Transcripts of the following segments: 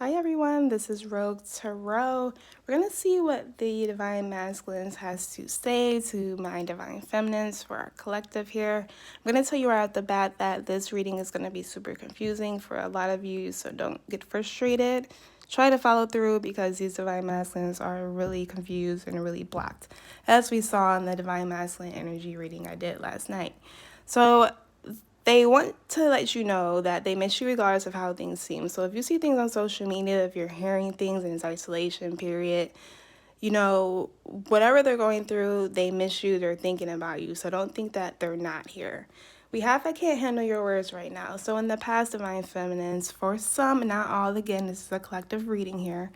Hi everyone, this is Rogue Tarot. We're going to see what the Divine Masculines has to say to my Divine Feminines for our collective here. I'm going to tell you right off the bat that this reading is going to be super confusing for a lot of you, so don't get frustrated. Try to follow through because these Divine Masculines are really confused and really blocked, as we saw in the Divine Masculine energy reading I did last night. So they want to let you know that they miss you regardless of how things seem. So if you see things on social media, if you're hearing things in this isolation period, whatever they're going through, they miss you, they're thinking about you. So don't think that they're not here. We have I can't handle your words right now. So in the past, Divine Feminines, for some, not all, again, this is a collective reading here.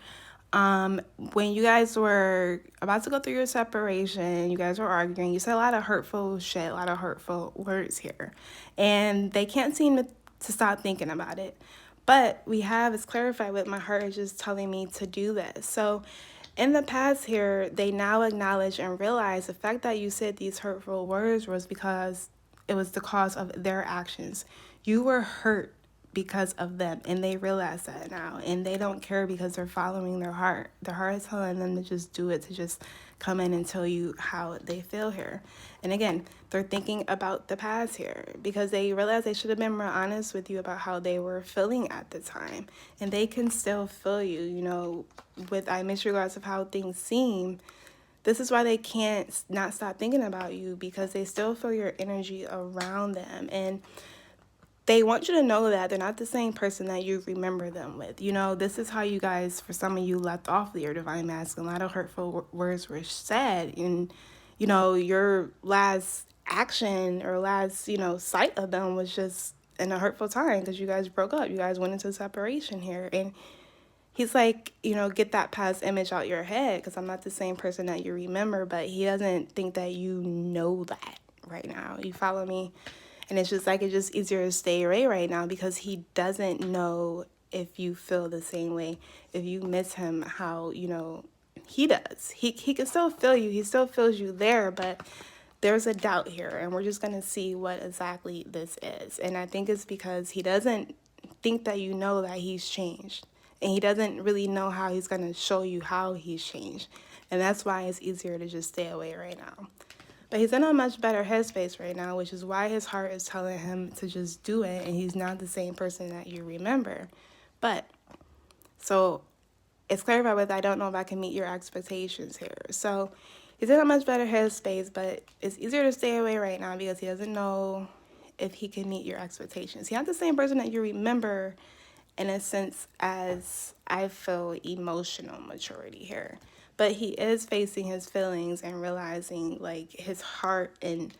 When you guys were about to go through your separation, you guys were arguing, you said a lot of hurtful shit, a lot of hurtful words here. And they can't seem to stop thinking about it. But we have, it's clarified what my heart is just telling me to do this. So in the past here, they now acknowledge and realize the fact that you said these hurtful words was because it was the cause of their actions. You were hurt because of them, and they realize that now, and they don't care because they're following their heart. Their heart is telling them to just do it, to just come in and tell you how they feel here. And again, they're thinking about the past here because they realize they should have been more honest with you about how they were feeling at the time, and they can still feel you, with I miss regards of how things seem. This is why they can't not stop thinking about you, because they still feel your energy around them, and they want you to know that they're not the same person that you remember them with. This is how you guys, for some of you, left off your Divine Masculine. A lot of hurtful words were said, and, your last action or last, sight of them was just in a hurtful time because you guys broke up. You guys went into separation here. And he's like, get that past image out your head because I'm not the same person that you remember, but he doesn't think that you know that right now. You follow me? And it's just easier to stay away right now because he doesn't know if you feel the same way, if you miss him, how, he does. He can still feel you. He still feels you there, but there's a doubt here. And we're just going to see what exactly this is. And I think it's because he doesn't think that you know that he's changed. And he doesn't really know how he's going to show you how he's changed. And that's why it's easier to just stay away right now. But he's in a much better headspace right now, which is why his heart is telling him to just do it, and he's not the same person that you remember. But, so, it's clarified with, I don't know if I can meet your expectations here. So, he's in a much better headspace, but it's easier to stay away right now because he doesn't know if he can meet your expectations. He's not the same person that you remember in a sense as I feel emotional maturity here. But he is facing his feelings and realizing like his heart and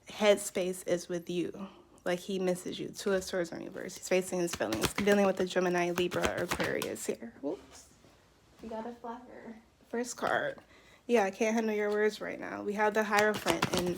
headspace is with you. Like he misses you. Two of Swords in reverse. He's facing his feelings. Dealing with the Gemini, Libra, or Aquarius here. Whoops. We got a flyer. First card. Yeah, I can't handle your words right now. We have the Hierophant in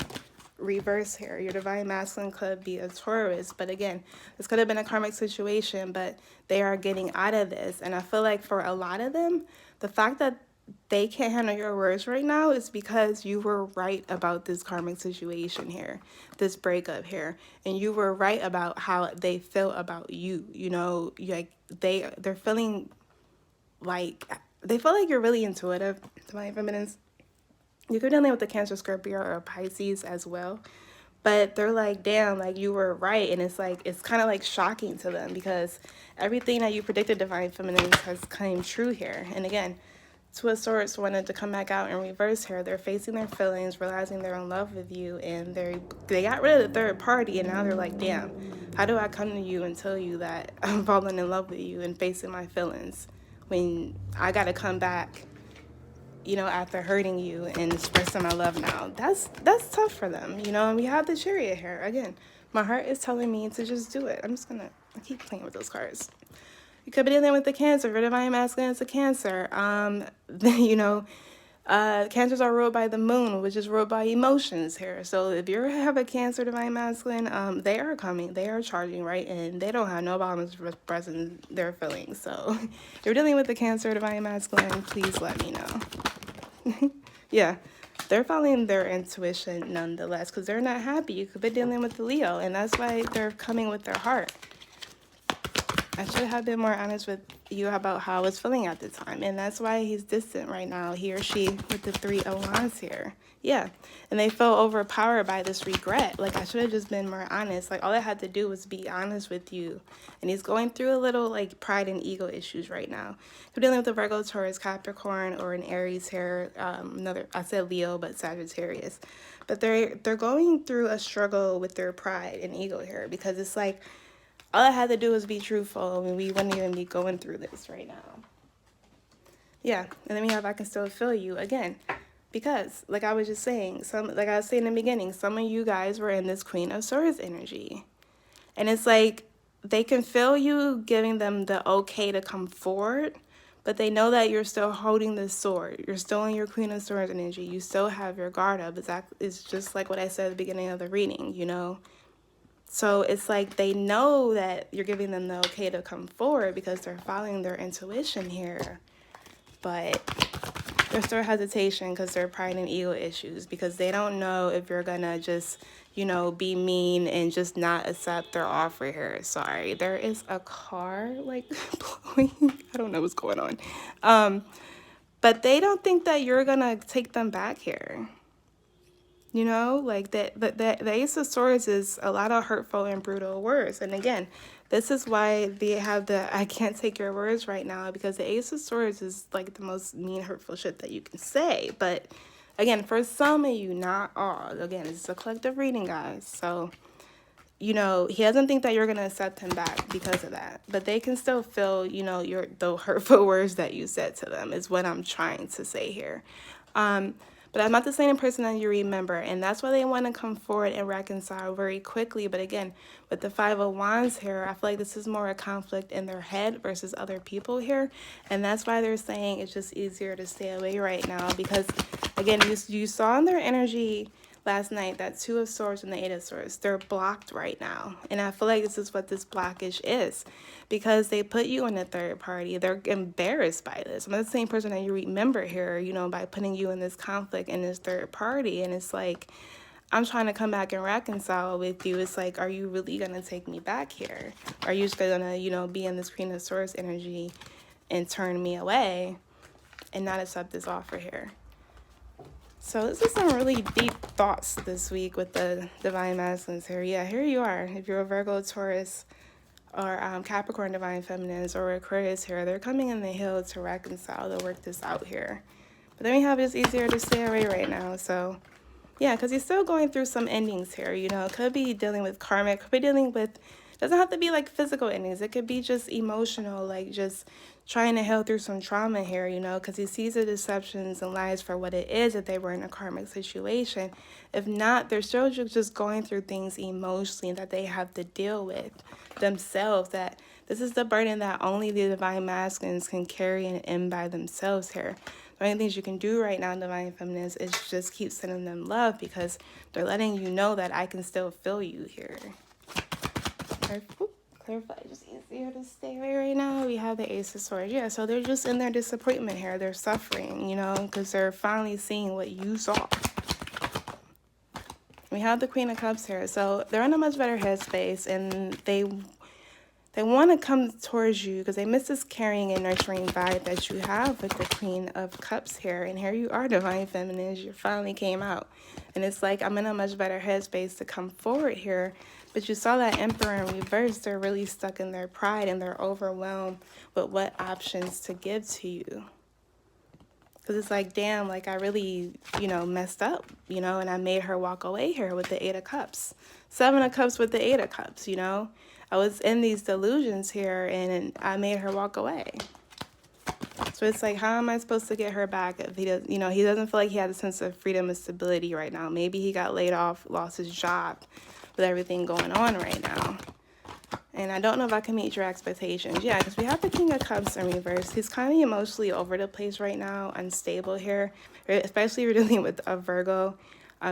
reverse here. Your Divine Masculine could be a Taurus, but again, this could have been a karmic situation, but they are getting out of this. And I feel like for a lot of them, the fact that they can't handle your words right now is because you were right about this karmic situation here, this breakup here, and you were right about how they feel about you. They're feeling like they feel like you're really intuitive, Divine Feminines. You could dealing with the Cancer, Scorpio, or Pisces as well. But they're like, damn, like you were right. And it's kind of like shocking to them because everything that you predicted, Divine Feminine, has come true here. And again, Two of Swords wanted to come back out in reverse here. They're facing their feelings, realizing they're in love with you, and they got rid of the third party, and now they're like, damn, how do I come to you and tell you that I'm falling in love with you and facing my feelings when I got to come back, after hurting you and expressing my love now? That's tough for them, and we have the Chariot here. Again, my heart is telling me to just do it. I keep playing with those cards. You could be dealing with the Cancer. Your Divine Masculine is a Cancer. Cancers are ruled by the moon, which is ruled by emotions here. So if you have a Cancer Divine Masculine, they are coming. They are charging, right? And they don't have no problems expressing their feelings. So if you're dealing with the Cancer Divine Masculine, please let me know. Yeah, they're following their intuition nonetheless because they're not happy. You could be dealing with the Leo, and that's why they're coming with their heart. I should have been more honest with you about how I was feeling at the time. And that's why he's distant right now, he or she, with the 3 of Wands here. Yeah. And they feel overpowered by this regret. Like, I should have just been more honest. Like, all I had to do was be honest with you. And he's going through a little, like, pride and ego issues right now. We're dealing with a Virgo, Taurus, Capricorn, or an Aries here. I said Leo, but Sagittarius. But they're going through a struggle with their pride and ego here, because it's like, all I had to do was be truthful, and we wouldn't even be going through this right now. Yeah, and then we have I can still feel you again. Because, like I was just saying, like I was saying in the beginning, some of you guys were in this Queen of Swords energy. And it's like, they can feel you giving them the okay to come forward, but they know that you're still holding the sword. You're still in your Queen of Swords energy. You still have your guard up. It's just like what I said at the beginning of the reading, you know? So it's like they know that you're giving them the okay to come forward because they're following their intuition here. But there's still hesitation because they're pride and ego issues, because they don't know if you're going to just, you know, be mean and just not accept their offer here. Sorry, there is a car like blowing. I don't know what's going on. But they don't think that you're going to take them back here. You know, like the Ace of Swords is a lot of hurtful and brutal words. And again, this is why they have the I can't take your words right now, because the Ace of Swords is like the most mean, hurtful shit that you can say. But again, for some of you, not all. Again, it's a collective reading, guys. So, you know, he doesn't think that you're going to accept him back because of that. But they can still feel, you know, the hurtful words that you said to them is what I'm trying to say here. But I'm not the same person that you remember, and that's why they want to come forward and reconcile very quickly. But again, with the 5 of Wands here, I feel like this is more a conflict in their head versus other people here, and that's why they're saying it's just easier to stay away right now, because, again, you saw in their energy last night that 2 of Swords and the 8 of Swords, they're blocked right now. And I feel like this is what this blockage is, because they put you in a third party. They're embarrassed by this. I'm not the same person that you remember here, you know, by putting you in this conflict in this third party. And it's like, I'm trying to come back and reconcile with you. It's like, are you really going to take me back here? Are you just going to, you know, be in this Queen of Swords energy and turn me away and not accept this offer here? So this is some really deep thoughts this week with the Divine Masculines here. Yeah, here you are. If you're a Virgo, Taurus, or Capricorn Divine Feminines, or Aquarius here, they're coming in the hill to reconcile, to work this out here. But then we have it's easier to stay away right now. So yeah, because he's still going through some endings here. You know, it could be dealing with karmic, could be dealing with, doesn't have to be like physical endings. It could be just emotional, like just trying to heal through some trauma here, you know, because he sees the deceptions and lies for what it is if they were in a karmic situation. If not, they're still just going through things emotionally that they have to deal with themselves, that this is the burden that only the Divine Masculines can carry and end by themselves here. The only things you can do right now, Divine Feminines, is just keep sending them love, because they're letting you know that I can still feel you here. Clarify, just easier to stay away right now. We have the Ace of Swords. Yeah, so they're just in their disappointment here. They're suffering, you know, because they're finally seeing what you saw. We have the Queen of Cups here. So they're in a much better headspace, and they want to come towards you because they miss this caring and nurturing vibe that you have with the Queen of Cups here. And here you are, Divine Feminines. You finally came out. And it's like, I'm in a much better headspace to come forward here. But you saw that Emperor in reverse. They're really stuck in their pride, and they're overwhelmed with what options to give to you. Because it's like, damn, like I really, you know, messed up, you know, and I made her walk away here with the 8 of Cups. 7 of Cups with the 8 of Cups, you know. I was in these delusions here, and I made her walk away. So it's like, how am I supposed to get her back if he does, you know, he doesn't feel like he has a sense of freedom and stability right now. Maybe he got laid off, lost his job with everything going on right now. And I don't know if I can meet your expectations. Yeah, because we have the King of Cups in reverse. He's kind of emotionally over the place right now, unstable here, especially if you're dealing with a Virgo,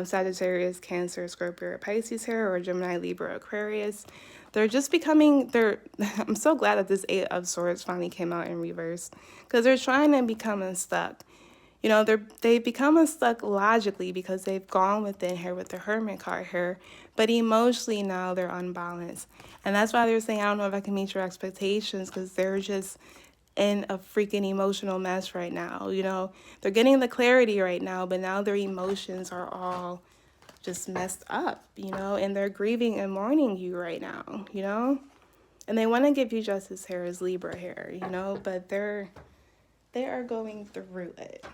Sagittarius, Cancer, Scorpio, or Pisces here, or Gemini, Libra, Aquarius. They're just becoming, I'm so glad that this 8 of Swords finally came out in reverse, because they're trying to become unstuck. You know, they become unstuck logically because they've gone within here with the Hermit card here, but emotionally now they're unbalanced. And that's why they're saying, I don't know if I can meet your expectations, because they're just in a freaking emotional mess right now. You know, they're getting the clarity right now, but now their emotions are all just messed up, you know, and they're grieving and mourning you right now, you know, and they want to give you justice here as Libra here, you know, but they are going through it.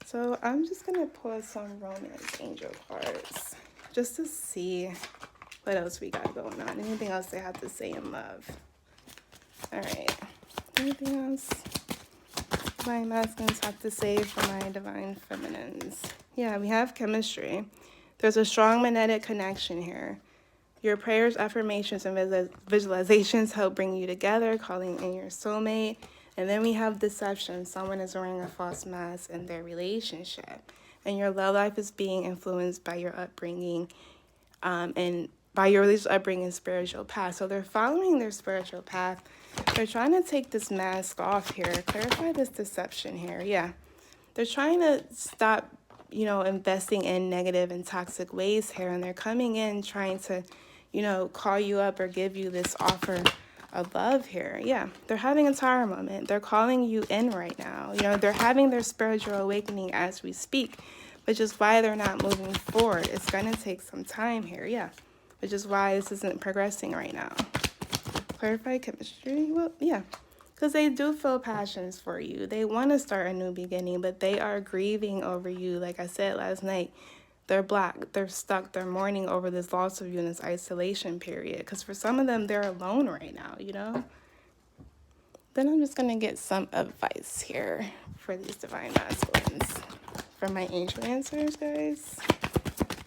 So I'm just gonna pull some romance angel cards just to see what else we got going on. Anything else they have to say in love? All right. Anything else divine masculines have to say for my divine feminines? Yeah, we have chemistry. There's a strong magnetic connection here. Your prayers, affirmations, and visualizations help bring you together, calling in your soulmate. And then we have deception. Someone is wearing a false mask in their relationship. And your love life is being influenced by your upbringing and by your religious upbringing and spiritual path. So they're following their spiritual path. They're trying to take this mask off here. Clarify this deception here. Yeah. They're trying to stop, you know, investing in negative and toxic ways here. And they're coming in trying to, you know, call you up or give you this offer of love here. Yeah. They're having a tower moment. They're calling you in right now. You know, they're having their spiritual awakening as we speak, which is why they're not moving forward. It's going to take some time here. Yeah. Which is why this isn't progressing right now. Clarify chemistry? Well, yeah. Because they do feel passions for you. They want to start a new beginning, but they are grieving over you. Like I said last night, they're black. They're stuck. They're mourning over this loss of you in this isolation period. Because for some of them, they're alone right now, you know? Then I'm just going to get some advice here for these divine masculines. For my angel answers, guys.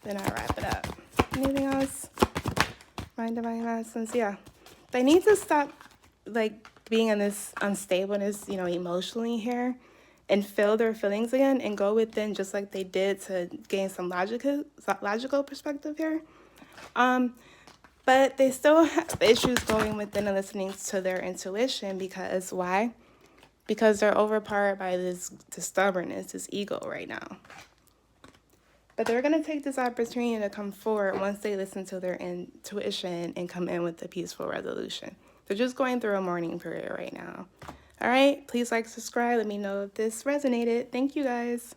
Then I'll wrap it up. Anything else? My divine masculines, yeah. They need to stop, like, being in this unstableness, you know, emotionally here, and feel their feelings again and go within just like they did to gain some logical perspective here. But they still have issues going within and listening to their intuition because why? Because they're overpowered by this stubbornness, this ego right now. But they're going to take this opportunity to come forward once they listen to their intuition and come in with a peaceful resolution. They're just going through a mourning period right now. All right, please like, subscribe. Let me know if this resonated. Thank you, guys.